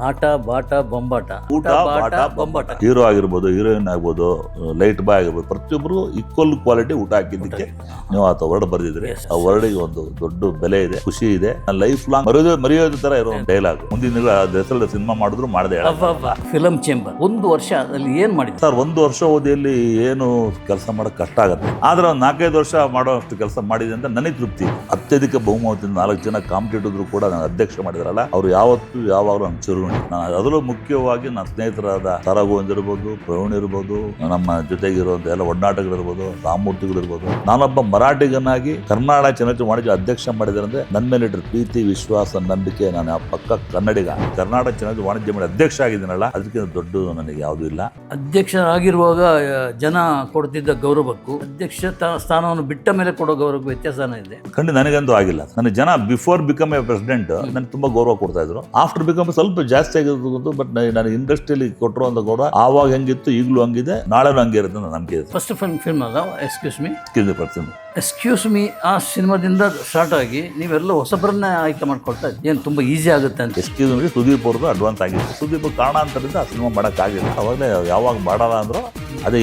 ಆಟ ಬಾಟ ಬೊಂಬಾಟ, ಊಟ ಬಾಟ ಬೊಂಬಾಟ. ಹೀರೋ ಆಗಿರ್ಬೋದು, ಹೀರೋಯಿನ್ ಆಗ್ಬೋದು, ಲೈಟ್ ಬಾಯ್ ಆಗಿರ್ಬೋದು, ಪ್ರತಿಯೊಬ್ಬರು ಈಕ್ವಲ್ ಕ್ವಾಲಿಟಿ ಊಟ ಹಾಕಿದ್ದಕ್ಕೆ ನೀವು ಆತ ವರ್ಡ್ ಬರೆದಿದ್ರಿ. ಆ ವರ್ಡಿಗೆ ಒಂದು ದೊಡ್ಡ ಬೆಲೆ ಇದೆ, ಖುಷಿ ಇದೆ. ಲೈಫ್ ಲಾಂಗ್ ಮರೆಯೋದ ತರ ಇರೋ ಡೈಲಾಗ್. ಮುಂದಿನ ದಿನ ಹೆಸರಲ್ಲಿ ಸಿನಿಮಾ ಮಾಡಿದ್ರು ಮಾಡದೆ. ಫಿಲಂ ಚೇಂಬರ್ 1 ವರ್ಷ ಅಲ್ಲಿ ಏನ್ ಮಾಡಿದ್ರು ಸರ್? 1 ವರ್ಷ ಓದಿಯಲ್ಲಿ ಏನು ಕೆಲಸ ಮಾಡೋಕೆ ಕಷ್ಟ ಆಗುತ್ತೆ, ಆದ್ರೆ ಒಂದು 4-5 ವರ್ಷ ಮಾಡೋ ಅಷ್ಟು ಕೆಲಸ ಮಾಡಿದೆ ಅಂತ ನನಗೆ ತೃಪ್ತಿ. ಅತ್ಯಧಿಕ ಬಹುಮತದಿಂದ 4 ಜನ ಕಾಂಪಿಟೇಟರ್ ಕೂಡ ನಾನು ಅಧ್ಯಕ್ಷ ಮಾಡಿದ್ರಲ್ಲ, ಅವ್ರು ಯಾವತ್ತೂ ಯಾವಾಗಲೂ ನನ್ನ ಚಿರುಣಿ. ನಾನು ಅದರಲ್ಲೂ ಮುಖ್ಯವಾಗಿ ನನ್ನ ಸ್ನೇಹಿತರಾದ ತಾರಾ ಗೋವಿಂದ್ ಇರ್ಬೋದು, ಪ್ರವೀಣ್ ಇರ್ಬೋದು, ನಮ್ಮ ಜೊತೆಗಿರುವಂತ ಎಲ್ಲ ಒಡನಾಟಗಳಿರ್ಬೋದು, ರಾಮಮೂರ್ತಿಗಳಿರ್ಬೋದು, ನಾನೊಬ್ಬ ಮರಾಠಿಗನಾಗಿ ಕರ್ನಾಟಕ ಚಲನಚಿತ್ರ ವಾಣಿಜ್ಯ ಅಧ್ಯಕ್ಷ ಮಾಡಿದ್ರೆ ನನ್ನ ಮೇಲೆ ಇಟ್ಟರೆ ಪ್ರೀತಿ, ವಿಶ್ವಾಸ, ನಂಬಿಕೆ. ನಾನು ಪಕ್ಕ ಕನ್ನಡಿಗ. ಕರ್ನಾಟಕ ಚಲನಚಿತ್ರ ವಾಣಿಜ್ಯ ಮಂಡಳಿ ಅಧ್ಯಕ್ಷ ಆಗಿದ್ದೀನಲ್ಲ, ಅದಕ್ಕೆ ದೊಡ್ಡದು ನನಗೆ ಯಾವುದೂ ಇಲ್ಲ. ಅಧ್ಯಕ್ಷರಾಗಿರುವಾಗ ಜನ ಕೊಡ್ತಿದ್ದ ಗೌರವಕ್ಕೂ ಅಧ್ಯಕ್ಷ ಸ್ಥಾನವನ್ನು ಬಿಟ್ಟ ಮೇಲೆ ಕೊಡೋ ಗೌರವಕ್ಕೂ ವ್ಯತ್ಯಾಸನೇ ಇದೆ. ಖಂಡಿತ ನನಗಂತೂ ಆಗಿಲ್ಲ. ನನಗೆ ಜನ ಬಿಫೋರ್ ಬಿಕಮ್ ಎ ಪ್ರೆಸಿಡೆಂಟ್ ನನಗೆ ತುಂಬಾ ಗೌರವ ಕೊಡ್ತಾ ಇದ್ರು. ಆಫ್ಟರ್ ಬಿಕಮ್ ಸ್ವಲ್ಪ ಜಾಸ್ತಿ ಆಗಿರೋದು. ಬಟ್ ನನಗೆ ಇಂಡಸ್ಟ್ರಿಯಲ್ಲಿ ಕೊಟ್ಟಿರುವಂತ ಗೌರವ ಆವಾಗ ಹೆಂಗಿತ್ತು, ಈಗಲೂ ಹಂಗಿದೆ, ನಾಳೆನೂ ಹಂಗೆ ಇರುತ್ತೆ ಅಂತ ನಂಬಿಕೆ ಇದೆ. ಫಸ್ಟ್ ಫಿಲ್ಮ್ ಅಲ್ಲ ಎಕ್ಸ್ಕ್ಯೂಸ್ ಮೀ, ಆ ಸಿನಿಮಾದಿಂದ ಸ್ಟಾರ್ಟ್ ಆಗಿ ನೀವೆಲ್ಲ ಹೊಸಬರನ್ನೇ ಆಯ್ಕೆ ಮಾಡ್ಕೊಳ್ತಾ ಇದ್ದೀವಿ. ಏನು ತುಂಬ ಈಸಿ ಆಗುತ್ತೆ ಅಂತ. ಎಕ್ಸ್ಕ್ಯೂಸ್ ಮೀ ಸುದೀಪ್ ಅವ್ರದ್ದು ಅಡ್ವಾನ್ಸ್ ಆಗಿತ್ತು. ಸುದೀಪ್ ಕಾರಣಾಂತರದಿಂದ ಆ ಸಿನಿಮಾ ಮಾಡೋಕ್ಕಾಗಿಲ್ಲ. ಅವಾಗಲೇ ಯಾವಾಗ ಮಾಡಲ್ಲ ಅಂದ್ರು ಅದೇ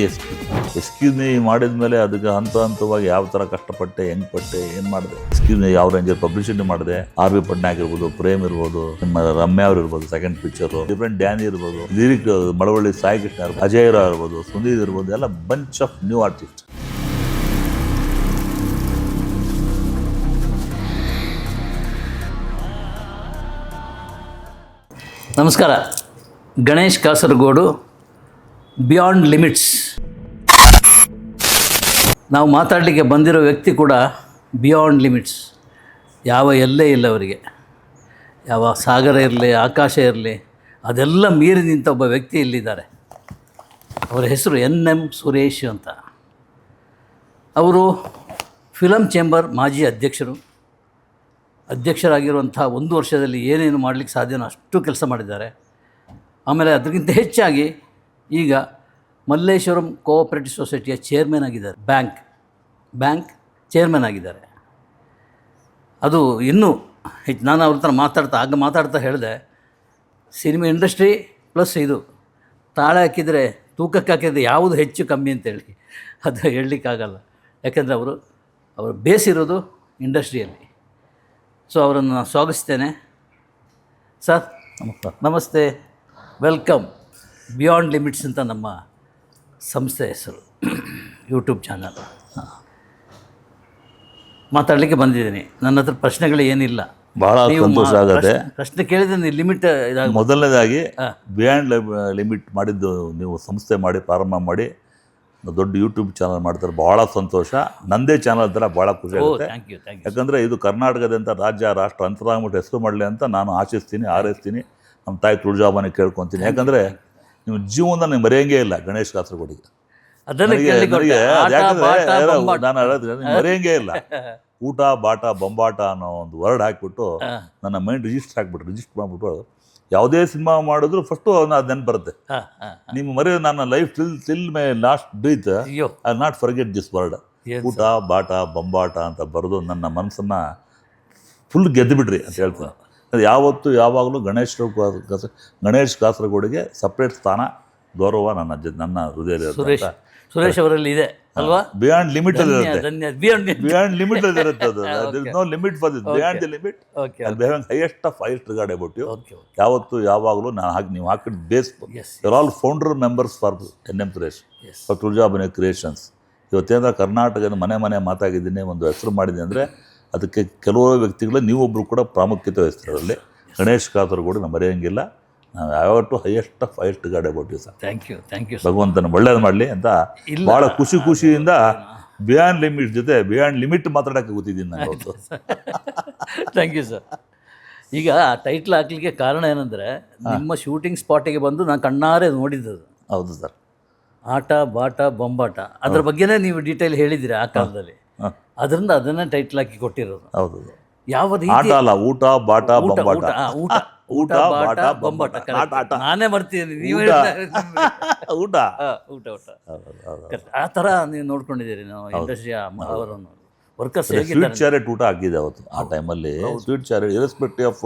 ಎಕ್ಸ್ಕ್ಯೂಸ್ ಮೀ ಮಾಡಿದ್ಮೇಲೆ ಅದಕ್ಕೆ ಹಂತವಾಗಿ ಯಾವ ಥರ ಕಷ್ಟಪಟ್ಟೆ, ಹೆಂಗ್ ಪಟ್ಟೆ, ಏನು ಮಾಡಿದೆ. ಎಕ್ಸ್ಕ್ಯೂಸ್ ಮೀ ಯಾವ ರೇಂಜರ್ ಪಬ್ಲಿಸಿಟಿ ಮಾಡಿದೆ. ಆರ್ ವಿ ಪಟ್ನಾಯಕ್ ಇರ್ಬೋದು, ಪ್ರೇಮ್ ಇರ್ಬೋದು, ನಿಮ್ಮ ರಮ್ಯಾ ಅವ್ರು ಇರ್ಬೋದು, ಸೆಕೆಂಡ್ ಪಿಕ್ಚರು, ಡಿಫ್ರೆಂಟ್ ಡ್ಯಾನಿ ಇರ್ಬೋದು, ಲಿರಿಕ್ ಮಳವಳ್ಳಿ ಸಾಯಿ ಕೃಷ್ಣ ಇರ್ಬೋದು, ಅಜಯ್ ರಾವ್ ಇರ್ಬೋದು, ಸುನೀಲ್ ಇರ್ಬೋದು, ಎಲ್ಲ ಬಂಚ್ ಆಫ್ ನ್ಯೂ ಆರ್ಟಿಸ್ಟ್. ನಮಸ್ಕಾರ. Ganesh Kasaragod, beyond limits. ನಾವು ಮಾತಾಡಲಿಕ್ಕೆ ಬಂದಿರೋ ವ್ಯಕ್ತಿ ಕೂಡ ಬಿಯಾಂಡ್ ಲಿಮಿಟ್ಸ್. ಯಾವ ಎಲ್ಲೇ ಇಲ್ಲ ಅವರಿಗೆ. ಯಾವ ಸಾಗರ ಇರಲಿ, ಆಕಾಶ ಇರಲಿ, ಅದೆಲ್ಲ ಮೀರಿ ನಿಂತ ಒಬ್ಬ ವ್ಯಕ್ತಿ ಇಲ್ಲಿದ್ದಾರೆ. ಅವರ ಹೆಸರು NM ಸುರೇಶ್ ಅಂತ. ಅವರು ಫಿಲಂ ಚೇಂಬರ್ ಮಾಜಿ ಅಧ್ಯಕ್ಷರಾಗಿರುವಂಥ 1 ವರ್ಷದಲ್ಲಿ ಏನೇನು ಮಾಡಲಿಕ್ಕೆ ಸಾಧ್ಯನೋ ಅಷ್ಟು ಕೆಲಸ ಮಾಡಿದ್ದಾರೆ. ಆಮೇಲೆ ಅದಕ್ಕಿಂತ ಹೆಚ್ಚಾಗಿ ಈಗ ಮಲ್ಲೇಶ್ವರಂ ಕೋಆಪರೇಟಿವ್ ಸೊಸೈಟಿಯ ಚೇರ್ಮನ್ ಆಗಿದ್ದಾರೆ. ಬ್ಯಾಂಕ್ ಚೇರ್ಮನ್ ಆಗಿದ್ದಾರೆ. ಅದು ಇನ್ನೂ ಹೆಚ್ಚು. ನಾನು ಅವ್ರ ಹತ್ರ ಮಾತಾಡ್ತಾ ಹೇಳಿದೆ, ಸಿನಿಮಾ ಇಂಡಸ್ಟ್ರಿ ಪ್ಲಸ್ ಇದು ತಾಳೆ ಹಾಕಿದರೆ, ತೂಕಕ್ಕೆ ಹಾಕಿದರೆ ಯಾವುದು ಹೆಚ್ಚು ಕಮ್ಮಿ ಅಂತೇಳಿ ಅದು ಹೇಳಲಿಕ್ಕಾಗಲ್ಲ. ಯಾಕೆಂದರೆ ಅವರು ಬೇಸಿರೋದು ಇಂಡಸ್ಟ್ರಿಯಲ್ಲಿ. ಸೊ ಅವರನ್ನು ಸ್ವಾಗತಿಸ್ತೇನೆ. ಸರ್ ನಮಸ್ತೆ, ವೆಲ್ಕಮ್. ಬಿಯಾಂಡ್ ಲಿಮಿಟ್ಸ್ ಅಂತ ನಮ್ಮ ಸಂಸ್ಥೆ ಹೆಸರು, ಯೂಟ್ಯೂಬ್ ಚಾನಲ್. ಮಾತಾಡಲಿಕ್ಕೆ ಬಂದಿದ್ದೀನಿ. ನನ್ನ ಹತ್ರ ಪ್ರಶ್ನೆಗಳು ಏನಿಲ್ಲ. ಬಹಳ ಸಂತೋಷ ಆಗುತ್ತೆ. ಪ್ರಶ್ನೆ ಕೇಳಿದ್ರೆ ಲಿಮಿಟ್. ಮೊದಲನೇದಾಗಿ ಬಿಯಾಂಡ್ ಲಿಮಿಟ್ ಮಾಡಿದ್ದು ನೀವು ಸಂಸ್ಥೆ ಮಾಡಿ ಪ್ರಾರಂಭ ಮಾಡಿ ದೊಡ್ಡ ಯೂಟ್ಯೂಬ್ ಚಾನಲ್ ಮಾಡ್ತಾರೆ, ಬಹಳ ಸಂತೋಷ. ನಂದೇ ಚಾನಲ್ ಥರ ಭಾಳ ಖುಷಿ ಆಗುತ್ತೆ. ಯಾಕಂದರೆ ಇದು ಕರ್ನಾಟಕದಂಥ ರಾಜ್ಯ, ರಾಷ್ಟ್ರ, ಅಂತರಾಗ್ಬಿಟ್ಟು ಹೆಸರು ಮಾಡಲಿ ಅಂತ ನಾನು ಆಶಿಸ್ತೀನಿ, ಹಾರೈಸ್ತೀನಿ. ನಮ್ಮ ತಾಯಿ ತುಳಜಾಭವಾನಿ ಕೇಳ್ಕೊತೀನಿ. ಯಾಕಂದರೆ ನೀವು ಜೀವನ ನೀವು ಮರೆಯೋಂಗೇ ಇಲ್ಲ ಗಣೇಶ್ ಕಾಸರಗೋಡಿಗೆ. ನಾನು ಮರೆಯೋಂಗೇ ಇಲ್ಲ. ಊಟ ಬಾಟ ಬೊಂಬಾಟ ಅನ್ನೋ ಒಂದು ವರ್ಡ್ ಹಾಕ್ಬಿಟ್ಟು ನನ್ನ ಮೈಂಡ್ ರಿಜಿಸ್ಟರ್ ಮಾಡಿಬಿಟ್ಟು ಯಾವುದೇ ಸಿನಿಮಾ ಮಾಡಿದ್ರು ಫಸ್ಟು ಅದು ನೆನಪು ಬರುತ್ತೆ. ನಿಮ್ಮ ಮರೆಯೋ ನನ್ನ life till my last breath I not forget this word. ಊಟ ಬಾಟ ಬೊಂಬಾಟ ಅಂತ ಬರೆದು ನನ್ನ ಮನಸ್ಸನ್ನು ಫುಲ್ ಗೆದ್ದು ಬಿಡ್ರಿ ಅಂತ ಹೇಳ್ತೀನಿ. ಅದು ಯಾವತ್ತೂ ಯಾವಾಗಲೂ ಗಣೇಶ್ ಕಾಸರಗೋಡಿಗೆ ಸಪ್ರೇಟ್ ಸ್ಥಾನ, ಗೌರವ ನನ್ನ ಹೃದಯದಲ್ಲಿ. ಸುರೇಶ್ ಅವರಲ್ಲಿ ಇದೆ ಅಲ್ವಾ? ಬಿಯಾಂಡ್ ಲಿಮಿಟ್ ಬಿಯಾಂಡ್ ಲಿಮಿಟ್ ಇರುತ್ತೆ. ಅದು no limit for this. Beyond the limit highest regard about you. ಯಾವತ್ತು ಯಾವಾಗಲೂ ನೀವು ಹಾಕಿದ base. You are all founder members for NM Suresh, for Tuljabhavani creations. ಇವತ್ತೇನಾದ್ರೂ ಕರ್ನಾಟಕದ ಮನೆ ಮಾತಾಗಿದ್ದೀನಿ, ಒಂದು ಹೆಸರು ಮಾಡಿದ್ದೀನಿ ಅಂದರೆ ಅದಕ್ಕೆ ಕೆಲವು ವ್ಯಕ್ತಿಗಳು ನೀವೊಬ್ಬರು ಕೂಡ ಪ್ರಾಮುಖ್ಯತೆ ವಹಿಸ್ತಾರೆ. ಅದರಲ್ಲಿ ಗಣೇಶ್ ಕಾಸರಗೋಡು ನಮ್ಮ ಮರೆಯೋಂಗಿಲ್ಲ. ನಾವು ಯಾವತ್ತೂ highest regard about you sir. Thank you. ಭಗವಂತನ ಒಳ್ಳೇದು ಮಾಡಲಿ ಅಂತ ಭಾಳ ಖುಷಿಯಿಂದ ಬಿಯಾಂಡ್ ಲಿಮಿಟ್ ಜೊತೆ ಬಿಯಾಂಡ್ ಲಿಮಿಟ್ ಮಾತಾಡೋಕ್ಕೆ ಗೊತ್ತಿದ್ದೀನಿ ನಾನು ಅವತ್ತು. Thank you sir. ಈಗ ಟೈಟ್ಲ್ ಹಾಕ್ಲಿಕ್ಕೆ ಕಾರಣ ಏನಂದರೆ, ನಿಮ್ಮ ಶೂಟಿಂಗ್ ಸ್ಪಾಟಿಗೆ ಬಂದು ನಾನು ಕಣ್ಣಾರೆ ನೋಡಿದ್ದದು. ಹೌದು ಸರ್. ಆಟ ಬಾಟ ಬೊಂಬಾಟ ಅದ್ರ ಬಗ್ಗೆನೇ ನೀವು ಡೀಟೇಲ್ ಹೇಳಿದ್ದೀರಿ ಆ ಕಾಲದಲ್ಲಿ. ಅದರಿಂದ ಅದನ್ನೇ ಟೈಟ್ಲ್ ಹಾಕಿ ಕೊಟ್ಟಿರೋದು. ಹೌದು. ಯಾವ ಆಟ ಅಲ್ಲ, ಊಟ ಬಾಟ ಬೊಂಬಾಟ. ಊಟ ಬಾಟ ಬೊಂಬಾಟ. ನಾನೇ ಬರ್ತೀನಿ, ನೀವು ಊಟ ಆ ಥರ ನೀವು ನೋಡ್ಕೊಂಡಿದ್ದೀರಿ ನಾವು ಇಂಡಸ್ಟ್ರಿಯ ಅವರನ್ನು. ವರ್ಕರ್ಸ್ ಸ್ವೀಟ್ ಹೇಗಿದ್ದಾರೆ? ಚಾರೆಟ್ ಊಟ ಹಾಕಿದೆ ಅವತ್ತು ಆ ಟೈಮಲ್ಲಿ. ಸ್ವೀಟ್ ಚಾರೆಟ್ ಇರೆಸ್ಪೆಕ್ಟಿವ್ ಆಫ್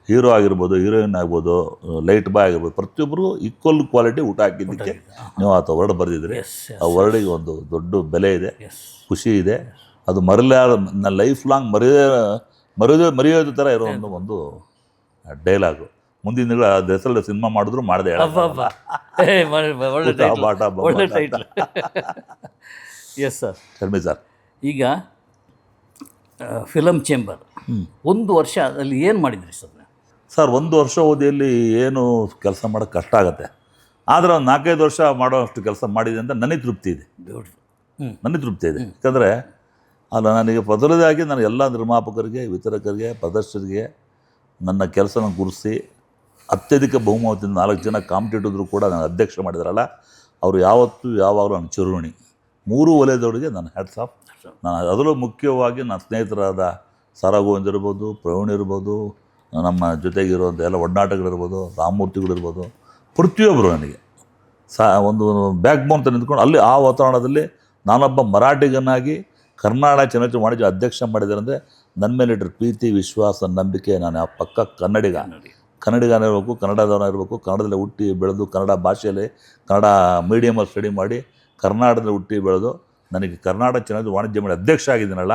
ಹೀರೋ ಆಗಿರ್ಬೋದು, ಹೀರೋಯಿನ್ ಆಗ್ಬೋದು, ಲೈಟ್ ಬಾಯ್ ಆಗಿರ್ಬೋದು, ಪ್ರತಿಯೊಬ್ಬರು ಈಕ್ವಲ್ ಕ್ವಾಲಿಟಿ ಊಟ ಹಾಕಿದ್ದಕ್ಕೆ ನೀವು ಆತ ವರ್ಡ್ ಬರೆದಿದ್ರಿ. ಎಸ್ ಆ ವರ್ಡಿಗೆ ಒಂದು ದೊಡ್ಡ ಬೆಲೆ ಇದೆ, ಎಸ್ ಖುಷಿ ಇದೆ. ಅದು ನನ್ನ ಲೈಫ್ ಲಾಂಗ್ ಮರೆಯೋದು ಥರ ಇರೋ ಒಂದು ಡೈಲಾಗು. ಮುಂದಿನ ದಿನಗಳು ಅದು ಹೆಸರಲ್ಲಿ ಸಿನಿಮಾ ಮಾಡಿದ್ರು ಮಾಡದೆ ಒಳ್ಳೆ title. Yes sir. Sharmi sir, ಈಗ ಫಿಲಮ್ ಚೇಂಬರ್ 1 ವರ್ಷ ಅಲ್ಲಿ ಏನು ಮಾಡಿದ್ರಿ ಸರ್? ಸರ್ 1 ವರ್ಷ ಓದಿಯಲ್ಲಿ ಏನು ಕೆಲಸ ಮಾಡೋಕ್ಕೆ ಕಷ್ಟ ಆಗುತ್ತೆ. ಆದರೆ ಒಂದು 4-5 ವರ್ಷ ಮಾಡೋಷ್ಟು ಕೆಲಸ ಮಾಡಿದೆ ಅಂತ ನನಗೆ ತೃಪ್ತಿ ಇದೆ. ನನಗೆ ತೃಪ್ತಿ ಇದೆ. ಯಾಕಂದರೆ ಅಲ್ಲ, ನನಗೆ ಮೊದಲದಾಗಿ ನಾನು ಎಲ್ಲ ನಿರ್ಮಾಪಕರಿಗೆ, ವಿತರಕರಿಗೆ, ಪ್ರದರ್ಶಕರಿಗೆ ನನ್ನ ಕೆಲಸನ ಗುರುತಿಸಿ ಅತ್ಯಧಿಕ ಬಹುಮತದಿಂದ 4 ಜನ ಕಾಂಪಿಟೇಟಿವ್ರು ಕೂಡ ನಾನು ಅಧ್ಯಕ್ಷ ಮಾಡಿದಾರಲ್ಲ, ಅವರು ಯಾವತ್ತೂ ಯಾವಾಗಲೂ ನನ್ನ ಚಿರುಣಿ. 3 ವಲಯದವರಿಗೆ ನನ್ನ ಹ್ಯಾಟ್ಸ್ ಆಫ್. ನಾನು ಅದರಲ್ಲೂ ಮುಖ್ಯವಾಗಿ ನನ್ನ ಸ್ನೇಹಿತರಾದ ಸಾರಾ ಗೋವಿಂದ್ ಇರ್ಬೋದು, ಪ್ರವೀಣ್ ಇರ್ಬೋದು, ನಮ್ಮ ಜೊತೆಗಿರುವಂಥ ಎಲ್ಲ ಒಡನಾಟಗಳಿರ್ಬೋದು, ರಾಮಮೂರ್ತಿಗಳಿರ್ಬೋದು, ಪ್ರತಿಯೊಬ್ಬರು ನನಗೆ ಒಂದು ಬ್ಯಾಕ್ ಬೋನ್ ಅಂತ ನಿಂತ್ಕೊಂಡು ಅಲ್ಲಿ ಆ ವಾತಾವರಣದಲ್ಲಿ ನಾನೊಬ್ಬ ಮರಾಠಿಗನಾಗಿ ಕರ್ನಾಟಕ ಚಲನಚಿತ್ರ ವಾಣಿಜ್ಯ ಅಧ್ಯಕ್ಷ ಮಾಡಿದ್ದಾರೆ ಅಂದರೆ ನನ್ನ ಮೇಲೆ ಇಟ್ಟರೆ ಪ್ರೀತಿ, ವಿಶ್ವಾಸ, ನಂಬಿಕೆ. ನಾನು ಆ ಪಕ್ಕ ಕನ್ನಡಿಗನೇ ಇರಬೇಕು, ಕನ್ನಡದವನ ಇರಬೇಕು, ಕನ್ನಡದಲ್ಲೇ ಹುಟ್ಟಿ ಬೆಳೆದು ಕನ್ನಡ ಭಾಷೆಯಲ್ಲಿ ಕನ್ನಡ ಮೀಡಿಯಮಲ್ಲಿ ಸ್ಟಡಿ ಮಾಡಿ ಕರ್ನಾಟಕದಲ್ಲಿ ಹುಟ್ಟಿ ಬೆಳೆದು ನನಗೆ ಕರ್ನಾಟಕ ಚಲನಚಿತ್ರ ವಾಣಿಜ್ಯ ಮಂಡಳಿ ಅಧ್ಯಕ್ಷ ಆಗಿದ್ದೀನಲ್ಲ,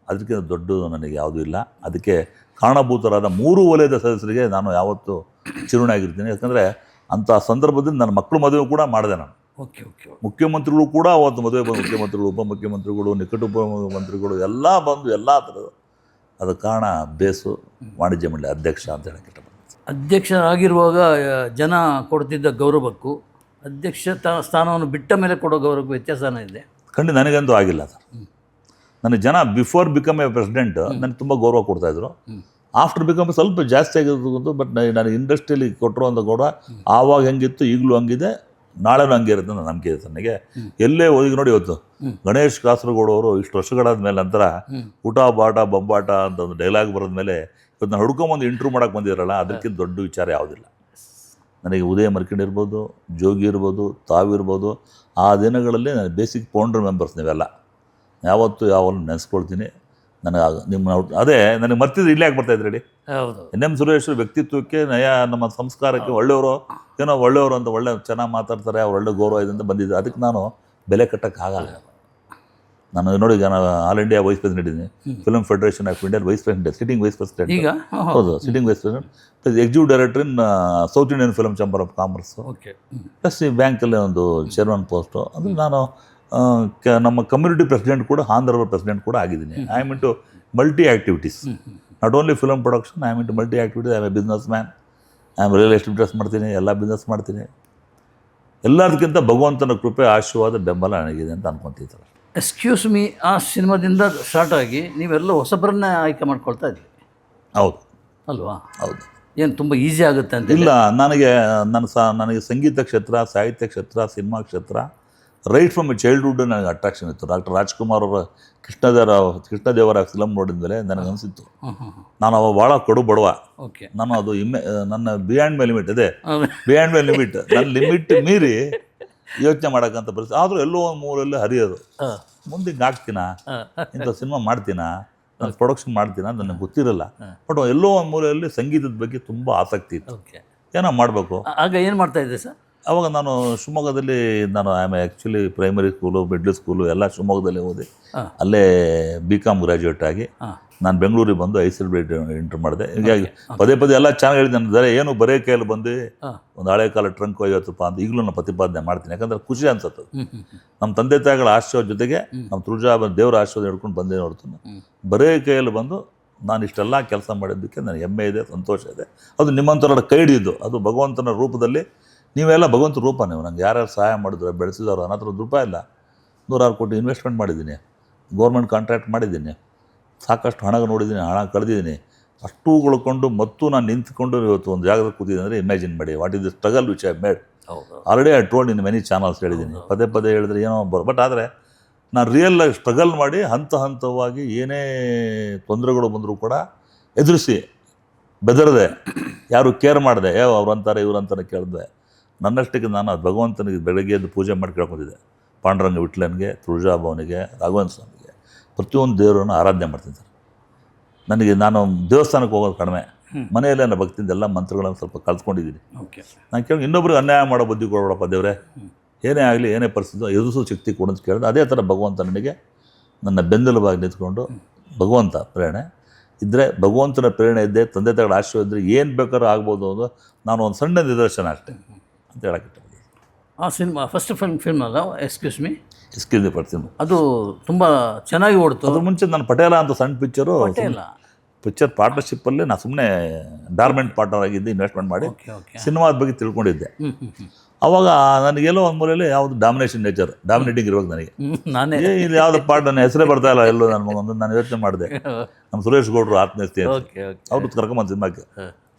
ಅದಕ್ಕಿಂತ ದೊಡ್ಡದು ನನಗೆ ಯಾವುದೂ ಇಲ್ಲ. ಅದಕ್ಕೆ ಕಾರಣಭೂತರಾದ 3 ವಲಯದ ಸದಸ್ಯರಿಗೆ ನಾನು ಯಾವತ್ತೂ ಚಿರುಣಾಗಿರ್ತೀನಿ. ಯಾಕಂದರೆ ಅಂಥ ಸಂದರ್ಭದಲ್ಲಿ ನನ್ನ ಮಕ್ಕಳು ಮದುವೆ ಕೂಡ ಮಾಡಿದೆ ನಾನು. ಮುಖ್ಯಮಂತ್ರಿಗಳು ಕೂಡ ಅವತ್ತು ಮದುವೆ ಬಂದು, ಮುಖ್ಯಮಂತ್ರಿಗಳು, ಉಪಮುಖ್ಯಮಂತ್ರಿಗಳು, ನಿಕಟ ಉಪಮುಖ್ಯಮಂತ್ರಿಗಳು ಎಲ್ಲ ಬಂದು ಎಲ್ಲ ಥರದ್ದು. ಅದಕ್ಕೆ ಕಾರಣ ಬೇಸು ವಾಣಿಜ್ಯ ಮಂಡಳಿ ಅಧ್ಯಕ್ಷ ಅಂತ ಹೇಳಕ್ಕೆ ಇಷ್ಟಪಡ್ತೀನಿ. ಅಧ್ಯಕ್ಷರಾಗಿರುವಾಗ ಜನ ಕೊಡ್ತಿದ್ದ ಗೌರವಕ್ಕೂ ಅಧ್ಯಕ್ಷ ಸ್ಥಾನವನ್ನು ಬಿಟ್ಟ ಮೇಲೆ ಕೊಡೋ ಗೌರವಕ್ಕೂ ವ್ಯತ್ಯಾಸನೇ ಇದೆ. ಖಂಡಿತ ನನಗಂತೂ ಆಗಿಲ್ಲ ಸರ್. ನನಗೆ ಜನ ಬಿಫೋರ್ ಬಿಕಮ್ ಎ ಪ್ರೆಸಿಡೆಂಟ್ ನನಗೆ ತುಂಬ ಗೌರವ ಕೊಡ್ತಾಯಿದ್ರು. ಆಫ್ಟರ್ ಬಿಕಮ್ ಸ್ವಲ್ಪ ಜಾಸ್ತಿ ಆಗಿರೋದು. ಬಟ್ ನನಗೆ ಇಂಡಸ್ಟ್ರಿಯಲ್ಲಿ ಕೊಟ್ಟಿರುವಂಥ ಗೌರವ ಆವಾಗ ಹೆಂಗಿತ್ತು ಈಗಲೂ ಹಂಗಿದೆ, ನಾಳೆನೂ ಹಂಗೆ ಇರುತ್ತೆ ನನ್ನ ನಂಬಿಕೆ ಇದೆ. ನನಗೆ ಎಲ್ಲೇ ಓದಿಗೆ ನೋಡಿ, ಇವತ್ತು ಗಣೇಶ್ ಕಾಸರಗೋಡು ಅವರು ಇಷ್ಟು ವರ್ಷಗಳಾದ ಮೇಲೆ ನಂತರ ಊಟ ಬಾಟ ಬೊಂಬಾಟ ಅಂತ ಒಂದು ಡೈಲಾಗ್ ಬರೋದ ಮೇಲೆ ಇವತ್ತು ನಾನು ಹುಡ್ಕೊಂಬಂದು ಇಂಟ್ರ್ಯೂ ಮಾಡೋಕ್ಕೆ ಬಂದಿರಲ್ಲ, ಅದಕ್ಕಿಂತ ದೊಡ್ಡ ವಿಚಾರ ಯಾವುದಿಲ್ಲ. ನನಗೆ ಉದಯ ಮರ್ಕಂಡ್ ಇರ್ಬೋದು, ಜೋಗಿ ಇರ್ಬೋದು, ತಾವಿರ್ಬೋದು, ಆ ದಿನಗಳಲ್ಲಿ ನಾನು ಬೇಸಿಕ್ ಫೌಂಡರ್ ಮೆಂಬರ್ಸ್ ನೀವೆಲ್ಲ ಯಾವತ್ತೂ ಯಾವಾಗಲೂ ನೆನೆಸ್ಕೊಳ್ತೀನಿ. ನನಗೆ ನಿಮ್ಮ ಅದೇ ನನಗೆ ಮರ್ತಿದ್ರೆ ಇಲ್ಲೇ ಯಾಕೆ ಬರ್ತಾಯಿದ್ರು ಹೇಳಿ. ಎನ್.ಎಂ. ಸುರೇಶ್ ವ್ಯಕ್ತಿತ್ವಕ್ಕೆ, ನಮ್ಮ ಸಂಸ್ಕಾರಕ್ಕೆ ಒಳ್ಳೆಯವರು, ಏನೋ ಒಳ್ಳೆಯವರು ಅಂತ ಒಳ್ಳೆ ಚೆನ್ನಾಗಿ ಮಾತಾಡ್ತಾರೆ, ಅವ್ರು ಒಳ್ಳೆ ಗೌರವ ಇದೆ ಅಂತ ಬಂದಿದ್ದೆ. ಅದಕ್ಕೆ ನಾನು ಬೆಲೆ ಕಟ್ಟೋಕ್ಕಾಗಲ್ಲ. ನಾನು ನೋಡಿ, ನಾನು ಆಲ್ ಇಂಡಿಯಾ ವೈಸ್ ಪ್ರೆಸಿಡೆಂಟ್ ಇದ್ದೀನಿ, film federation of India vice president, sitting vice president. ಹೌದು, sitting vice president, executive director in south Indian film chamber of commerce, plus ಈ ಬ್ಯಾಂಕಲ್ಲಿ ಒಂದು ಚೇರ್ಮನ್ ಪೋಸ್ಟು. ಅಂದರೆ ನಾನು ನಮ್ಮ ಕಮ್ಯುನಿಟಿ ಪ್ರೆಸಿಡೆಂಟ್ ಕೂಡ, ಆಂಧ್ರ ಪ್ರೆಸಿಡೆಂಟ್ ಕೂಡ ಆಗಿದ್ದೀನಿ. I am into multi activities, not only film production, I am into multi activities. I am A business man, I am real estate business ಮಾಡ್ತೀನಿ, ಎಲ್ಲ ಬಿಸ್ನೆಸ್ ಮಾಡ್ತೀನಿ. ಎಲ್ಲದಕ್ಕಿಂತ ಭಗವಂತನ ಕೃಪೆ, ಆಶೀರ್ವಾದ, ಬೆಂಬಲ ನನಗಿದೆ ಅಂತ ಅನ್ಕೊತಿದ್ದಾರೆ. ಎಕ್ಸ್ಕ್ಯೂಸ್ ಮೀ ಆ ಸಿನಿಮಾದಿಂದ ಸ್ಟಾರ್ಟ್ ಆಗಿ ನೀವೆಲ್ಲ ಹೊಸಬರನ್ನೇ ಆಯ್ಕೆ ಮಾಡ್ಕೊಳ್ತಾ ಇದ್ವಿ. ಹೌದು ಅಲ್ವಾ? ಹೌದು. ಏನು ತುಂಬ ಈಸಿ ಆಗುತ್ತೆ ಅಂತ? ಇಲ್ಲ, ನನಗೆ ಸಂಗೀತ ಕ್ಷೇತ್ರ, ಸಾಹಿತ್ಯ ಕ್ಷೇತ್ರ, ಸಿನಿಮಾ ಕ್ಷೇತ್ರ ರೈಟ್ ಫ್ರಮ್ ಚೈಲ್ಡ್ಹುಡ್ ನನಗೆ ಅಟ್ರಾಕ್ಷನ್ ಇತ್ತು. ಡಾಕ್ಟರ್ ರಾಜ್ಕುಮಾರ್ ಅವರ ಕೃಷ್ಣದೇವರ ಫಿಲಮ್ ನೋಡಿದ ಮೇಲೆ ನನಗನ್ಸಿತ್ತು ನಾನು ಅವಾಗ ಭಾಳ ಕಡು ಬಡವ. ನಾನು ಅದು ನನ್ನ ಬಿಯಾಂಡ್ ಮೈ ಲಿಮಿಟ್, ಅದೇ ಬಿಯಾಂಡ್ ಮೈ ಲಿಮಿಟ್, ನನ್ನ ಲಿಮಿಟ್ ಮೀರಿ ಯೋಚನೆ ಮಾಡೋಕ್ಕಂತ ಪರಿಸ್ಥಿತಿ. ಆದರೂ ಎಲ್ಲೋ ಒಂದು ಮೂರಲ್ಲಿ ಹರಿಯೋದು, ಮುಂದೆ ಹಿಂಗೆ ಆಗ್ತೀನಾ, ಇಂಥ ಸಿನಿಮಾ ಮಾಡ್ತೀನಾ, ನಾನು ಪ್ರೊಡಕ್ಷನ್ ಮಾಡ್ತೀನಾ ಅಂತ ನನಗೆ ಗೊತ್ತಿರಲ್ಲ. ಬಟ್ ಎಲ್ಲೋ ಒಂದು ಮೂಲೆಯಲ್ಲಿ ಸಂಗೀತದ ಬಗ್ಗೆ ತುಂಬ ಆಸಕ್ತಿ ಇತ್ತು, ಏನೋ ಮಾಡಬೇಕು. ಆಗ ಏನು ಮಾಡ್ತಾ ಇದ್ದೆ ಸರ್? ಅವಾಗ ನಾನು ಶಿವಮೊಗ್ಗದಲ್ಲಿ, ನಾನು actually primary school, middle school ಎಲ್ಲ ಶಿವಮೊಗ್ಗದಲ್ಲೇ ಓದಿ, ಅಲ್ಲೇ BCom ಗ್ರ್ಯಾಜುಯೇಟ್ ಆಗಿ ನಾನು ಬೆಂಗಳೂರಿಗೆ ಬಂದು ICL ಎಂಟ್ರ್ ಮಾಡಿದೆ. ಹೀಗಾಗಿ ಪದೇ ಎಲ್ಲ ಚೆನ್ನಾಗಿ ಹೇಳಿದ್ದಾನೆ. ಏನು ಬರೇ ಕೈಯಲ್ಲಿ ಬಂದು ಒಂದು ಹಳೆ ಕಾಲ ಟ್ರಂಕ್ ₹50 ಅಂತ ಈಗಲೂ ನಾನು ಪ್ರತಿಪಾದನೆ ಮಾಡ್ತೀನಿ. ಯಾಕಂದರೆ ಖುಷಿ ಅನ್ಸುತ್ತೆ. ನಮ್ಮ ತಂದೆ ತಾಯಿಗಳ ಆಶೀರ್ವಾದ ಜೊತೆಗೆ ನಮ್ಮ ತುಳಜಾ ದೇವರ ಆಶೀರ್ವಾದ ಹಿಡ್ಕೊಂಡು ಬಂದೇ ನೋಡ್ತೀನಿ. ಬರೇ ಕೈಯಲ್ಲಿ ಬಂದು ನಾನು ಇಷ್ಟೆಲ್ಲ ಕೆಲಸ ಮಾಡಿದ್ದಕ್ಕೆ ನನಗೆ ಹೆಮ್ಮೆ ಇದೆ, ಸಂತೋಷ ಇದೆ. ಅದು ನಿಮ್ಮಂಥವ್ರ ಕೈ ಹಿಡಿದು, ಅದು ಭಗವಂತನ ರೂಪದಲ್ಲಿ. ನೀವೆಲ್ಲ ಭಗವಂತ ರೂಪ. ನೀವು ನಂಗೆ ಯಾರ್ಯಾರು ಸಹಾಯ ಮಾಡಿದ್ರು, ಬೆಳೆಸಿದವರು, ನನ್ನ ಹತ್ರ ₹1 ಇಲ್ಲ, 106 ಕೋಟಿ ಇನ್ವೆಸ್ಟ್ಮೆಂಟ್ ಮಾಡಿದ್ದೀನಿ, ಗೌರ್ಮೆಂಟ್ ಕಾಂಟ್ರಾಕ್ಟ್ ಮಾಡಿದ್ದೀನಿ, ಸಾಕಷ್ಟು ಹಣ ನೋಡಿದ್ದೀನಿ, ಹಣ ಕಳೆದಿದ್ದೀನಿ. ಅಷ್ಟು ಉಳ್ಕೊಂಡು ಮತ್ತು ನಾನು ನಿಂತ್ಕೊಂಡು ಇವತ್ತು ಒಂದು ಜಾಗದಲ್ಲಿ ಕೂತಿದ್ದೀನಿ ಅಂದರೆ ಇಮ್ಯಾಜಿನ್ ಮಾಡಿ what is the struggle which I made. Already I told in many channels ಹೇಳಿದ್ದೀನಿ, ಪದೇ ಹೇಳಿದ್ರೆ ಏನೋ ಬಟ್ ಆದರೆ ನಾನು ರಿಯಲ್ ಆಗಿ ಸ್ಟ್ರಗಲ್ ಮಾಡಿ ಹಂತವಾಗಿ ಏನೇ ತೊಂದರೆಗಳು ಬಂದರೂ ಕೂಡ ಎದುರಿಸಿ ಬೆದರದೆ, ಯಾರು ಕೇರ್ ಮಾಡಿದೆ, ಅವ್ರಂತಾರೆ ಇವ್ರಂತಾರೆ ಕೇಳಿದೆ. ನನ್ನಷ್ಟಕ್ಕೆ ನಾನು ಭಗವಂತನಿಗೆ ಬೆಳಗ್ಗೆ ಎದ್ದು ಪೂಜೆ ಮಾಡಿ ಕೇಳ್ಕೊಂಡಿದ್ದೆ. ಪಾಂಡುರಂಗ ವಿಟ್ಲನ್ಗೆ, ತುಳಜಾ ಭವನಿಗೆ, ರಾಘವೇಂದ್ರ ಸ್ವಾಮಿಗೆ, ಪ್ರತಿಯೊಂದು ದೇವರನ್ನು ಆರಾಧನೆ ಮಾಡ್ತೀನಿ ಸರ್. ನನಗೆ ನಾನು ದೇವಸ್ಥಾನಕ್ಕೆ ಹೋಗೋದು ಕಡಿಮೆ, ಮನೆಯಲ್ಲೇ ನನ್ನ ಭಕ್ತಿಯಿಂದ ಎಲ್ಲ ಮಂತ್ರಗಳನ್ನು ಸ್ವಲ್ಪ ಕಲ್ತ್ಕೊಂಡಿದ್ದೀನಿ. ಓಕೆ. ನಾನು ಕೇಳಿ ಇನ್ನೊಬ್ರಿಗೆ ಅನ್ಯಾಯ ಮಾಡೋ ಬುದ್ಧಿ ಕೊಡಬೇಡಪ್ಪ ದೇವರೇ, ಏನೇ ಆಗಲಿ ಏನೇ ಪರಿಸ್ಥಿತಿ ಎದುರಿಸೋ ಶಕ್ತಿ ಕೊಡು ಅಂತ ಕೇಳಿದ್ರೆ, ಅದೇ ಥರ ಭಗವಂತ ನನಗೆ ನನ್ನ ಬೆಂಬಲವಾಗಿ ನಿಂತ್ಕೊಂಡು ಭಗವಂತ ಪ್ರೇರಣೆ ಇದ್ದರೆ, ಭಗವಂತನ ಪ್ರೇರಣೆ ಇದ್ದೆ, ತಂದೆ ತಾಯಿಗಳ ಆಶ್ರಯ ಇದ್ದರೆ ಏನು ಬೇಕಾದ್ರೂ ಆಗ್ಬೋದು ಅನ್ನೋದು ನಾನು ಒಂದು ಸಣ್ಣ ನಿದರ್ಶನ ಅಷ್ಟೇ ಅಂತ ಹೇಳಕ್ಕೆ. ಆ ಸಿನಿಮಾ ಫಸ್ಟ್ ಫಿಲ್ಮ್ ಅಲ್ಲ, ಎಕ್ಸ್ಕ್ಯೂಸ್ ಮಿ, ಇಸ್ಕಿಲ್ದೆ ಪಡ್ತೀನಿ. ಅದು ತುಂಬ ಚೆನ್ನಾಗಿ ಓಡ್ತು. ಅದ್ರ ಮುಂಚೆ ನಾನು ಪಟೇಲ ಅಂತ ಸಣ್ಣ ಪಿಕ್ಚರು, ಇಲ್ಲ. ಪಿಕ್ಚರ್ ಪಾರ್ಟ್ನರ್ಶಿಪ್ಪಲ್ಲಿ ನಾನು ಸುಮ್ಮನೆ ಡಾರ್ಮೆಂಟ್ ಪಾರ್ಟ್ನರ್ ಆಗಿದ್ದೆ, ಇನ್ವೆಸ್ಟ್ಮೆಂಟ್ ಮಾಡಿ ಸಿನಿಮಾದ ಬಗ್ಗೆ ತಿಳ್ಕೊಂಡಿದ್ದೆ. ಅವಾಗ ನನಗೆಲ್ಲೋ ಒಂದು ಮೂಲೆಯಲ್ಲಿ ಯಾವುದು ಡಾಮಿನೇಷನ್ ನೇಚರ್, ಡಾಮಿನೇಟಿಂಗ್ ಇರ್ಬೇಕು ನನಗೆ. ನಾನೇ ಇಲ್ಲಿ ಯಾವ್ದು ಪಾರ್ಟ್ ನನ್ನ ಹೆಸರೇ ಬರ್ತಾ ಇಲ್ಲ ಎಲ್ಲೋ ನನ್ನ ಮಗೊಂದು. ನಾನು ಯೋಚನೆ ಮಾಡಿದೆ, ನಮ್ಮ ಸುರೇಶ್ ಗೌಡ್ರು ಆತ್ಮೀಯತೆ ಅವ್ರು ಕರ್ಕೊಂಬಂದು ಸಿನಿಮಾಕ್ಕೆ,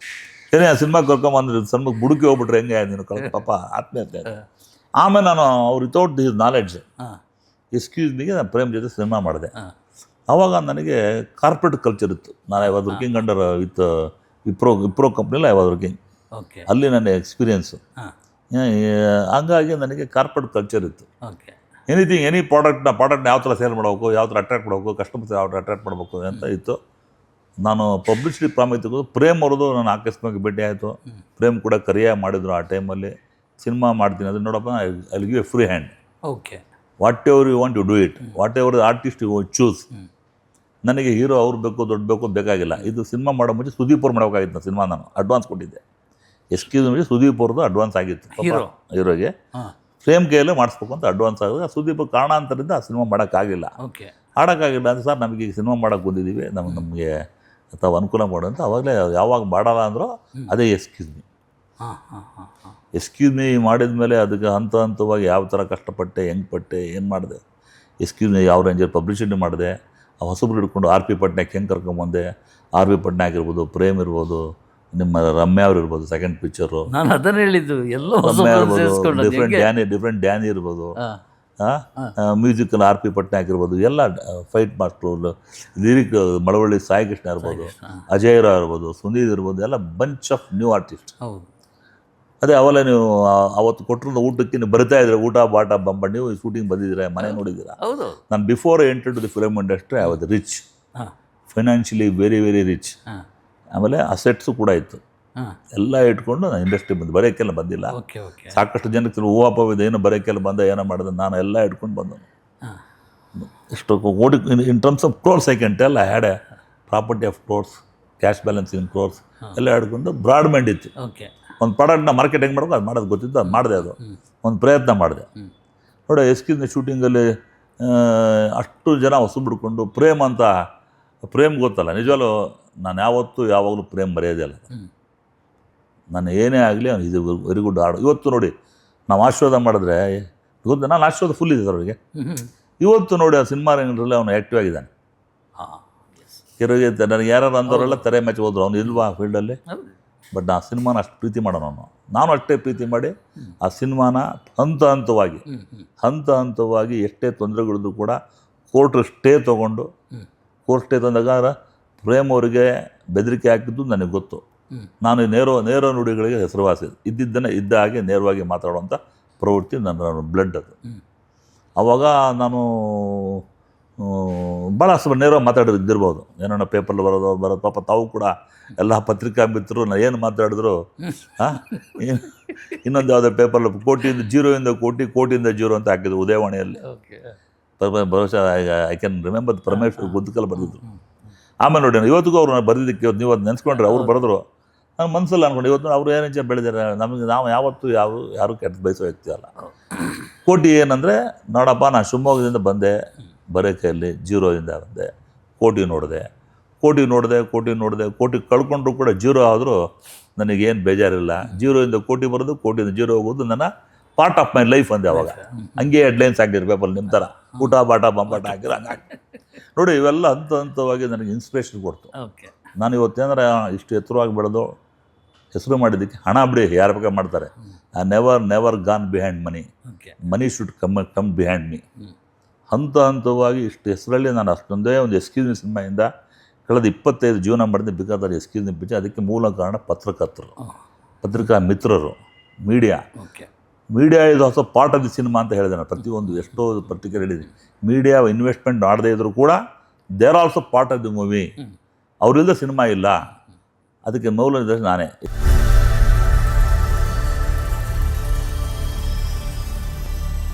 ಏನೇ ಆ ಸಿನಿಮಾಗೆ ಕರ್ಕೊಂಬಂದ್ರೆ ಸಿನಿಮಾಗೆ ಬುಡುಕಿ ಹೋಗ್ಬಿಟ್ರೆ ಹೆಂಗೆ ನೀನು ಪಾಪ ಆತ್ಮೀಯತೆ. ಆಮೇಲೆ ನಾನು ಅವ್ರು ವಿತೌಟ್ ದಿಸ್ ನಾಲೆಡ್ಜ್ ಎಕ್ಸ್ಕ್ಯೂಸ್ ಮಿಗೆ ನಾನು ಪ್ರೇಮ್ ಜೊತೆ ಸಿನಿಮಾ ಮಾಡಿದೆ. ಆವಾಗ ನನಗೆ ಕಾರ್ಪೊರೇಟ್ ಕಲ್ಚರ್ ಇತ್ತು. ನಾನು I was working under with Wipro ಕಂಪ್ನಿಲಿ ಐ ವಾಸ್ ವರ್ಕಿಂಗ್. ಅಲ್ಲಿ ನನ್ನ ಎಕ್ಸ್ಪೀರಿಯೆನ್ಸು. ಹಂಗಾಗಿ ನನಗೆ ಕಾರ್ಪೊರೇಟ್ ಕಲ್ಚರ್ ಇತ್ತು. ಎನಿಥಿಂಗ್ ಎನಿ ಪ್ರಾಡಕ್ಟ್ನ ಯಾವ ಥರ ಸೇಲ್ ಮಾಡಬೇಕು, ಯಾವ ಥರ ಅಟ್ರಾಕ್ಟ್ ಮಾಡಬೇಕು, ಕಸ್ಟಮರ್ಸ್ ಯಾವ ಥರ ಅಟ್ರಾಕ್ಟ್ ಮಾಡಬೇಕು ಅಂತ ಇತ್ತು. ನಾನು ಪಬ್ಲಿಸಿಟಿ ಪ್ರಾಮುಖ್ಯತೆ ತೆಗೆದು ಪ್ರೇಮ್ ಅವ್ರದ್ದು ನಾನು ಆಕಸ್ಮಿಕ ಭೇಟಿ ಆಯಿತು. ಪ್ರೇಮ್ ಕೂಡ ಕರಿಯಾಗಿ ಮಾಡಿದ್ರು ಆ ಟೈಮಲ್ಲಿ. ಸಿನಿಮಾ ಮಾಡ್ತೀನಿ ಅದು ನೋಡಪ್ಪ, I will give a free hand. Okay. Whatever you want you do it, whatever artist you choose. ನನಗೆ ಹೀರೋ ಅವ್ರು ಬೇಕು ದೊಡ್ಡ ಬೇಕು ಬೇಕಾಗಿಲ್ಲ. ಇದು ಸಿನಿಮಾ ಮಾಡೋ ಮುಂಚೆ ಸುದೀಪ್ ಅವ್ರು ಮಾಡೋಕ್ಕಾಗಿತ್ತು. ನಾನು ಸಿನಿಮಾ ನಾನು ಅಡ್ವಾನ್ಸ್ ಕೊಟ್ಟಿದ್ದೆ. ಎಸ್ಕ್ಯೂಸ್ ಮುಂಚೆ ಸುದೀಪ್ ಅವ್ರದ್ದು ಅಡ್ವಾನ್ಸ್ ಆಗಿತ್ತು ಹೀರೋಗೆ. ಫ್ರೇಮ್ ಕೈಯಲ್ಲೇ ಮಾಡಿಸ್ಬೇಕು ಅಂತ ಅಡ್ವಾನ್ಸ್ ಆಗಿದೆ. ಸುದೀಪ್ ಕಾರಣಾಂತರದಿಂದ ಆ ಸಿನಿಮಾ ಮಾಡೋಕ್ಕಾಗಿಲ್ಲ. ಆಡೋಕ್ಕಾಗಿಲ್ಲ ಅಂತ ಸರ್ ನಮಗೆ ಈಗ ಸಿನಿಮಾ ಮಾಡೋಕ್ಕೆ ಬಂದಿದ್ದೀವಿ, ನಮಗೆ ತಾವು ಅನುಕೂಲ ಮಾಡು ಅಂತ. ಅವಾಗಲೇ ಯಾವಾಗ ಮಾಡಲ್ಲ ಅಂದರೂ ಅದೇ ಎಕ್ಸ್ಕ್ಯೂಸ್ ಮೀ. ಎಕ್ಸ್ಕ್ಯೂಸ್ ಮೀ ಮಾಡಿದ ಮೇಲೆ ಅದಕ್ಕೆ ಹಂತ ಹಂತವಾಗಿ ಯಾವ ಥರ ಕಷ್ಟಪಟ್ಟೆ, ಹೆಂಗೆ ಪಟ್ಟೆ, ಏನು ಮಾಡಿದೆ. ಎಕ್ಸ್ಕ್ಯೂಸ್ ಮೀ ಯಾವ ರೇಂಜಲ್ಲಿ ಪಬ್ಲಿಸಿಟಿ ಮಾಡಿದೆ. ಆ ಹೊಸಬ್ರು ಹಿಡ್ಕೊಂಡು ಆರ್ ಪಿ ಪಟ್ನಾಯಕ್ ಹೆಂಗೆ ಕರ್ಕೊಂಬಂದೆ. ಆರ್ ಪಿ ಪಟ್ನಾಯಕ್ ಇರ್ಬೋದು, ಪ್ರೇಮ್ ಇರ್ಬೋದು, ನಿಮ್ಮ ರಮ್ಯಾ ಅವ್ರು ಇರ್ಬೋದು, ಸೆಕೆಂಡ್ ಪಿಕ್ಚರು. ನಾನು ಅದನ್ನು ಹೇಳಿದ್ದು ಎಲ್ಲ ರಮ್ಯಾ ಇರ್ಬೋದು, ಡಿಫ್ರೆಂಟ್ ಡ್ಯಾನಿ ಇರ್ಬೋದು, ಮ್ಯೂಸಿಕಲ್ ಆರ್ ಪಿ ಪಟ್ನಾಯಕ್ ಇರ್ಬೋದು, ಎಲ್ಲ fight master, lyric Malavalli Sai Krishna ಇರ್ಬೋದು, ಅಜಯ್ ರಾವ್ ಇರ್ಬೋದು, ಸುನೀಲ್ ಇರ್ಬೋದು, ಎಲ್ಲ ಬಂಚ್ ಆಫ್ ನ್ಯೂ ಆರ್ಟಿಸ್ಟ್. ಅದೇ ಅವೆಲ್ಲ ನೀವು ಅವತ್ತು ಕೊಟ್ಟಿರೋ ಊಟಕ್ಕೆ ನೀವು ಬರ್ತಾ ಇದ್ರೆ, ಊಟ ಬಾಟ ಬಂಬ, ನೀವು ಶೂಟಿಂಗ್ ಬಂದಿದ್ದೀರಾ, ಮನೆ ನೋಡಿದ್ದೀರಾ. ನಾನು before enter to the film industry I was rich, financially very very rich. ಆಮೇಲೆ ಅಸೆಟ್ಸು ಕೂಡ ಇತ್ತು. ಎಲ್ಲ ಇಟ್ಕೊಂಡು ನಾನು ಇಂಡಸ್ಟ್ರಿ ಬಂದು ಬರೋಕ್ಕೆಲ್ಲ ಬಂದಿಲ್ಲ. ಸಾಕಷ್ಟು ಜನಕ್ಕೆ ಹೂವಾಪವಿದೆ, ಏನು ಬರೋಕ್ಕೆಲ್ಲ ಬಂದ, ಏನೋ ಮಾಡಿದೆ. ನಾನು ಎಲ್ಲ ಇಟ್ಕೊಂಡು ಬಂದನು. ಎಷ್ಟು ಕೋಟಿ in terms of crores I can tell. I had A property of crores, cash balance ಇನ್ ಕ್ರೋರ್ಸ್ ಎಲ್ಲ ಹಿಡ್ಕೊಂಡು ಬ್ರಾಡ್ ಮೈಂಡ್ ಇತ್ತು. ಒಂದು ಪ್ರಾಡಕ್ಟ್ನ ಮಾರ್ಕೆಟ್ ಹೆಂಗೆ ಮಾಡಬೇಕು ಅದು ಮಾಡೋದು ಗೊತ್ತಿತ್ತು, ಅದು ಮಾಡಿದೆ. ಅದು ಒಂದು ಪ್ರಯತ್ನ ಮಾಡಿದೆ. ನೋಡಿ ಎಸ್ಕಿನ ಶೂಟಿಂಗಲ್ಲಿ ಅಷ್ಟು ಜನ ಹೊಸ ಬಿಡ್ಕೊಂಡು ಪ್ರೇಮ್ ಅಂತ. ಪ್ರೇಮ್ ಗೊತ್ತಲ್ಲ, ನಿಜವಾಗ್ಲೂ ನಾನು ಯಾವಾಗಲೂ ಪ್ರೇಮ್ ಮರೆಯೋದೇ ಅಲ್ಲ. ನಾನು ಏನೇ ಆಗಲಿ ಅವ್ನು ಇದು ವೆರಿ ಗುಡ್ ಹಾಡು. ಇವತ್ತು ನೋಡಿ ನಾವು ಆಶೀರ್ವಾದ ಮಾಡಿದ್ರೆ ಗೊತ್ತು, ನಾನು ಆಶೀರ್ವಾದ ಫುಲ್ ಇದೆ ಅವರಿಗೆ. ಇವತ್ತು ನೋಡಿ ಆ ಸಿನಿಮಾ ರಂಗದಲ್ಲಿ ಅವನು ಆ್ಯಕ್ಟಿವ್ ಆಗಿದ್ದಾನೆ. ಕೆಲವರಿಗೆ ನನಗೆ ಯಾರು ಅಂದವರೆಲ್ಲ ತೆರೆ ಮ್ಯಾಚ್ ಹೋದ್ರು, ಅವ್ನು ಇಲ್ವಾ ಫೀಲ್ಡಲ್ಲಿ. ಬಟ್ ಆ ಸಿನಿಮಾನ ಅಷ್ಟು ಪ್ರೀತಿ ಮಾಡೋನು ಅವನು. ನಾನು ಅಷ್ಟೇ ಪ್ರೀತಿ ಮಾಡಿ ಆ ಸಿನಿಮಾನ ಹಂತ ಹಂತವಾಗಿ ಎಷ್ಟೇ ತೊಂದರೆಗಳಿದ್ರು ಕೂಡ ಕೋರ್ಟ್ ಸ್ಟೇ ತೊಗೊಂಡು, ಕೋರ್ಟ್ ಸ್ಟೇ ತಂದಾಗ ಪ್ರೇಮ್ ಅವರಿಗೆ ಬೆದರಿಕೆ ಹಾಕಿದ್ದು ನನಗೆ ಗೊತ್ತು. ನಾನು ನೇರ ನುಡಿಗಳಿಗೆ ಹೆಸರುವಾಸಿ. ಇದ್ದಿದ್ದನ್ನು ಇದ್ದ ಹಾಗೆ ನೇರವಾಗಿ ಮಾತಾಡುವಂಥ ಪ್ರವೃತ್ತಿ ನನ್ನ ಬ್ಲಡ್ ಅದು. ಆವಾಗ ನಾನು ಭಾಳ ಸ್ವಲ್ಪ ನೇರವಾಗಿ ಮಾತಾಡೋದು ಇದ್ದಿರ್ಬೋದು. ಏನೋ ಪೇಪರ್ಲ್ಲಿ ಬರೋದು ಪಾಪ ತಾವು ಕೂಡ ಎಲ್ಲ ಪತ್ರಿಕಾ ಮಿತ್ರರು ನಾನು ಏನು ಮಾತಾಡಿದ್ರು. ಇನ್ನೊಂದು ಯಾವುದೋ ಪೇಪರ್ಲ್ಲಿ ಕೋಟಿಯಿಂದ ಜೀರೋಯಿಂದ ಕೋಟಿ, ಕೋಟಿಯಿಂದ ಜೀರೋ ಅಂತ ಹಾಕಿದ್ರು ಉದಯವಾಣಿಯಲ್ಲಿ. ಬಹುಶಃ ಐ ಕ್ಯಾನ್ ರಿಮೆಂಬರ್ ಪರಮೇಶ್ವರ್ ಗುದ್ದಕಲ್ಲಿ ಬರೆದಿದ್ರು. ಆಮೇಲೆ ನೋಡಿ ಇವತ್ತಿಗೂ ಅವ್ರು ಬರೆದಿದ್ದಕ್ಕೆ ನೀವು ಅದು ನೆನೆಸ್ಕೊಂಡ್ರೆ ಅವ್ರು ಬರೆದ್ರು. ನಾನು ಮನಸ್ಸಲ್ಲಿ ಅಂದ್ಕೊಂಡು ಇವತ್ತು ಅವರು ಏನು ಬೆಳೆದಿದ್ದಾರೆ. ನಾವು ಯಾವತ್ತೂ ಯಾರೂ ಕೆಟ್ಟ ಬಯಸೋ ವ್ಯಕ್ತಿ ಅಲ್ಲ. ಕೋಟಿ ಏನಂದರೆ ನೋಡಪ್ಪ, ನಾನು ಶಿವಮೊಗ್ಗದಿಂದ ಬಂದೆ, ಬರೋಕೆಯಲ್ಲಿ ಜೀರೋದಿಂದ ಬಂದೆ, ಕೋಟಿ ನೋಡಿದೆ, ಕೋಟಿ ಕಳ್ಕೊಂಡ್ರು ಕೂಡ ಜೀರೋ ಆದರೂ ನನಗೇನು ಬೇಜಾರಿಲ್ಲ. ಜೀರೋಯಿಂದ ಕೋಟಿ ಬರೋದು, ಕೋಟಿಯಿಂದ ಜೀರೋ ಹೋಗೋದು ನನ್ನ ಪಾರ್ಟ್ ಆಫ್ ಮೈ ಲೈಫ್ ಅಂದೆ ಅವಾಗ. ಹಂಗೆ ಹೆಡ್ಲೈನ್ಸ್ ಆಗಿರೋ ಪೇಪರ್ ನಿಮ್ಮ ಥರ ಊಟ ಬಾಟ ಬಂಬಾಟ ಹಾಕಿರೋ ಹಂಗಾಗಿ ನೋಡಿ. ಇವೆಲ್ಲ ಹಂತವಾಗಿ ನನಗೆ ಇನ್ಸ್ಪಿರೇಷನ್ ಕೊಡ್ತು. ನಾನು ಇವತ್ತೇಂದ್ರೆ ಇಷ್ಟು ಎತ್ತರವಾಗಿ ಬೆಳೆದು ಹೆಸರು ಮಾಡಿದ್ದಕ್ಕೆ ಹಣ ಬಿಡಿ ಯಾರು ಬೇಕಾದ್ರೆ ಮಾಡ್ತಾರೆ. I never gone behind money should come behind me. ಹಂತವಾಗಿ ಇಷ್ಟು ಹೆಸರಲ್ಲಿ ನಾನು ಅಷ್ಟೊಂದೇ ಒಂದು ಎಸ್ಕ್ಯೂಸ್ ಮೀ ಸಿನಿಮಾಯಿಂದ ಕಳೆದ 25 ಜೀವನ ಮಾಡಿದ್ದೆ. ಬೇಕಾದ್ರೆ ಎಸ್ಕ್ಯೂಸ್ ಮೀ ಪಿಕ್ಚರ್. ಅದಕ್ಕೆ ಮೂಲ ಕಾರಣ ಪತ್ರಕರ್ತರು, ಪತ್ರಿಕಾ ಮಿತ್ರರು, ಮೀಡಿಯಾ. ಮೀಡಿಯಾ ಇದು ಹೊಸ ಪಾರ್ಟ್ ಆಫ್ ದಿ ಸಿನಿಮಾ ಅಂತ ಹೇಳಿದೆ ನಾನು ಪ್ರತಿಯೊಂದು ಎಷ್ಟೋ ಪತ್ರಿಕೆ ಹೇಳಿದ್ದೀನಿ. ಮೀಡಿಯಾ ಇನ್ವೆಸ್ಟ್ಮೆಂಟ್ ಮಾಡದೇ ಇದ್ದರೂ ಕೂಡ there also part of the movie. ಅವರಿಂದ ಸಿನಿಮಾ ಇಲ್ಲ, ಅದಕ್ಕೆ ಮೌಲ ನಿರ್ದೇಶಕ ನಾನೇ.